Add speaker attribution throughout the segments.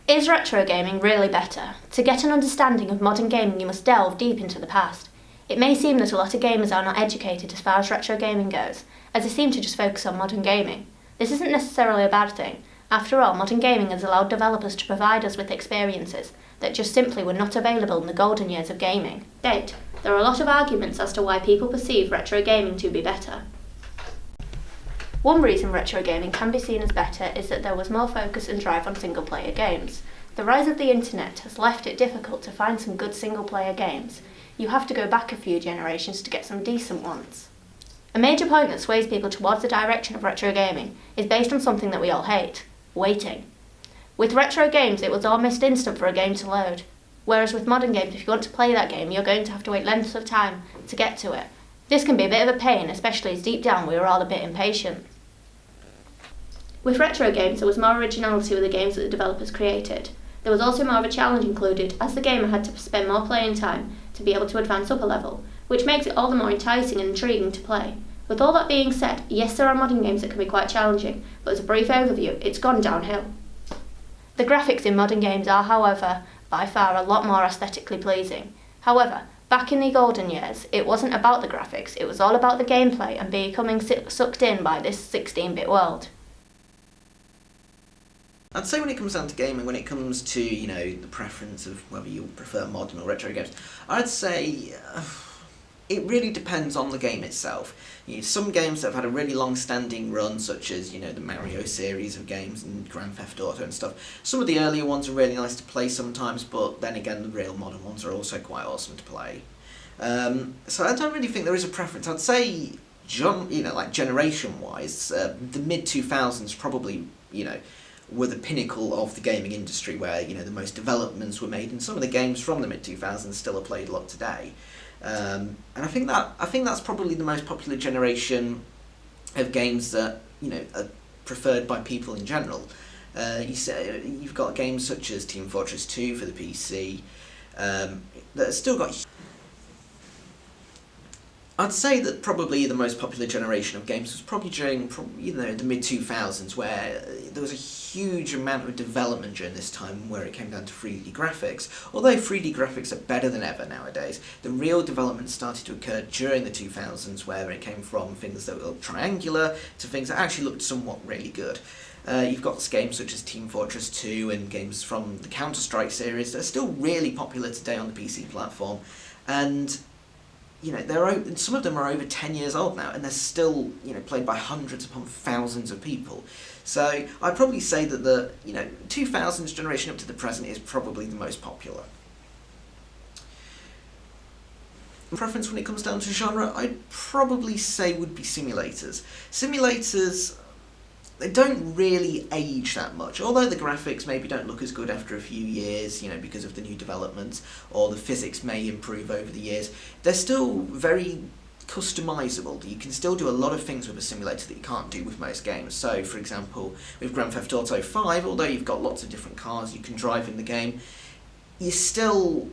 Speaker 1: Is retro gaming really better? To get an understanding of modern gaming, you must delve deep into the past. It may seem that a lot of gamers are not educated as far as retro gaming goes, as they seem to just focus on modern gaming. This isn't necessarily a bad thing. After all, modern gaming has allowed developers to provide us with experiences that just simply were not available in the golden years of gaming. Date. There are a lot of arguments as to why people perceive retro gaming to be better. One reason retro gaming can be seen as better is that there was more focus and drive on single-player games. The rise of the internet has left it difficult to find some good single-player games. You have to go back a few generations to get some decent ones. A major point that sways people towards the direction of retro gaming is based on something that we all hate: waiting. With retro games, it was almost instant for a game to load. Whereas with modern games, if you want to play that game, you're going to have to wait lengths of time to get to it. This can be a bit of a pain, especially as deep down we were all a bit impatient. With retro games, there was more originality with the games that the developers created. There was also more of a challenge included, as the gamer had to spend more playing time to be able to advance up a level, which makes it all the more enticing and intriguing to play. With all that being said, yes, there are modern games that can be quite challenging, but as a brief overview, it's gone downhill. The graphics in modern games are, however, by far a lot more aesthetically pleasing. However, back in the golden years, it wasn't about the graphics, it was all about the gameplay and becoming sucked in by this 16-bit world.
Speaker 2: I'd say when it comes down to gaming, when it comes to, the preference of whether you prefer modern or retro games, I'd say it really depends on the game itself. Some games that have had a really long-standing run, such as, the Mario series of games and Grand Theft Auto and stuff. Some of the earlier ones are really nice to play sometimes, but then again, the real modern ones are also quite awesome to play. So I don't really think there is a preference. I'd say, generation-wise, the mid-2000s probably, were the pinnacle of the gaming industry, where the most developments were made, and some of the games from the mid-2000s still are played a lot today. And I think that's probably the most popular generation of games that are preferred by people in general. You've got games such as Team Fortress 2 for the PC that have still got. I'd say that probably the most popular generation of games was probably during the mid-2000s, where there was a huge amount of development during this time where it came down to 3D graphics. Although 3D graphics are better than ever nowadays, the real development started to occur during the 2000s, where it came from things that looked triangular to things that actually looked somewhat really good. You've got games such as Team Fortress 2 and games from the Counter-Strike series that are still really popular today on the PC platform, and some of them are over 10 years old now, and they're still, played by hundreds upon thousands of people. So I'd probably say that the, 2000s generation up to the present is probably the most popular. Preference when it comes down to genre, I'd probably say would be simulators. Simulators, they don't really age that much, although the graphics maybe don't look as good after a few years, because of the new developments, or the physics may improve over the years. They're still very customizable. You can still do a lot of things with a simulator that you can't do with most games. So, for example, with Grand Theft Auto 5, although you've got lots of different cars you can drive in the game, you still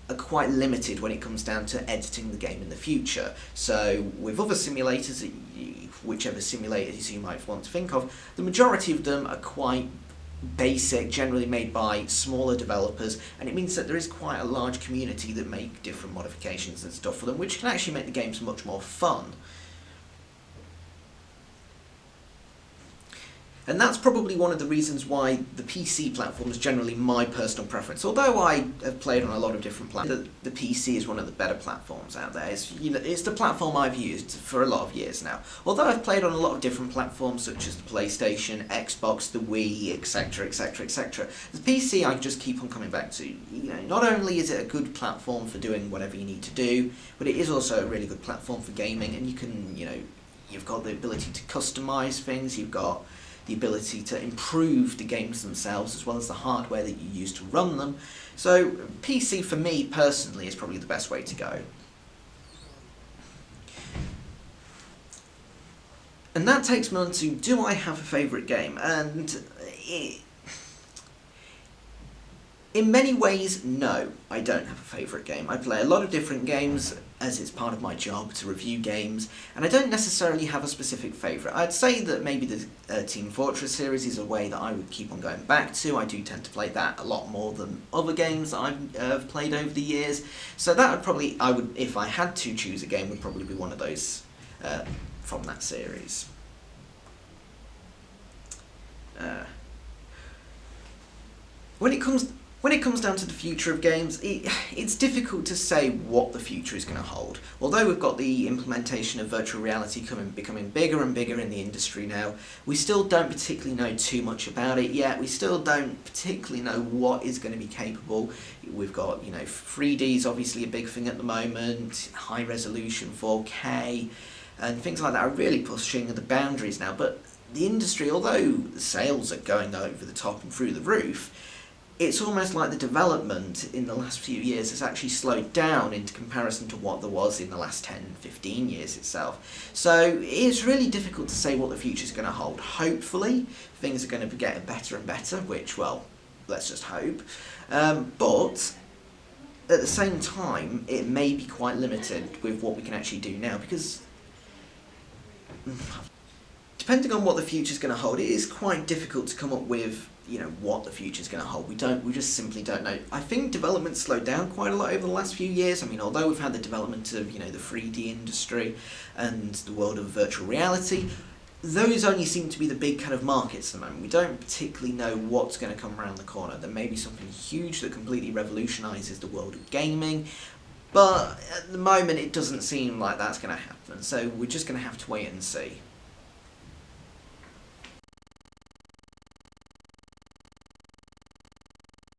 Speaker 2: are quite limited when it comes down to editing the game in the future. So with other simulators, whichever simulators you might want to think of, the majority of them are quite basic, generally made by smaller developers, and it means that there is quite a large community that make different modifications and stuff for them, which can actually make the games much more fun. And that's probably one of the reasons why the PC platform is generally my personal preference. Although I have played on a lot of different platforms, the PC is one of the better platforms out there. It's the platform I've used for a lot of years now. Although I've played on a lot of different platforms, such as the PlayStation, Xbox, the Wii, etc., etc., etc., the PC I just keep on coming back to. Not only is it a good platform for doing whatever you need to do, but it is also a really good platform for gaming, and you can, you've got the ability to customize things, you've got the ability to improve the games themselves, as well as the hardware that you use to run them. So PC for me personally is probably the best way to go. And that takes me on to, do I have a favourite game? And in many ways, no, I don't have a favourite game. I play a lot of different games. as it's part of my job to review games, and I don't necessarily have a specific favourite. I'd say that maybe the Team Fortress series is a way that I would keep on going back to. I do tend to play that a lot more than other games that I've played over the years, so that would probably, if I had to choose a game, would probably be one of those from that series. When it comes down to the future of games, it's difficult to say what the future is going to hold. Although we've got the implementation of virtual reality becoming bigger and bigger in the industry now, we still don't particularly know too much about it yet. We still don't particularly know what is going to be capable. We've got, 3D is obviously a big thing at the moment, high resolution 4K, and things like that are really pushing the boundaries now. But the industry, although the sales are going over the top and through the roof, it's almost like the development in the last few years has actually slowed down into comparison to what there was in the last 10, 15 years itself. So it's really difficult to say what the future is going to hold. Hopefully, things are going to be getting better and better, which, well, let's just hope. But at the same time, it may be quite limited with what we can actually do now, because depending on what the future is going to hold, it is quite difficult to come up with what the future is going to hold. We just simply don't know. I think development slowed down quite a lot over the last few years. I mean, although we've had the development of, the 3D industry and the world of virtual reality, those only seem to be the big kind of markets at the moment. We don't particularly know what's going to come around the corner. There may be something huge that completely revolutionises the world of gaming, but at the moment it doesn't seem like that's going to happen. So we're just going to have to wait and see.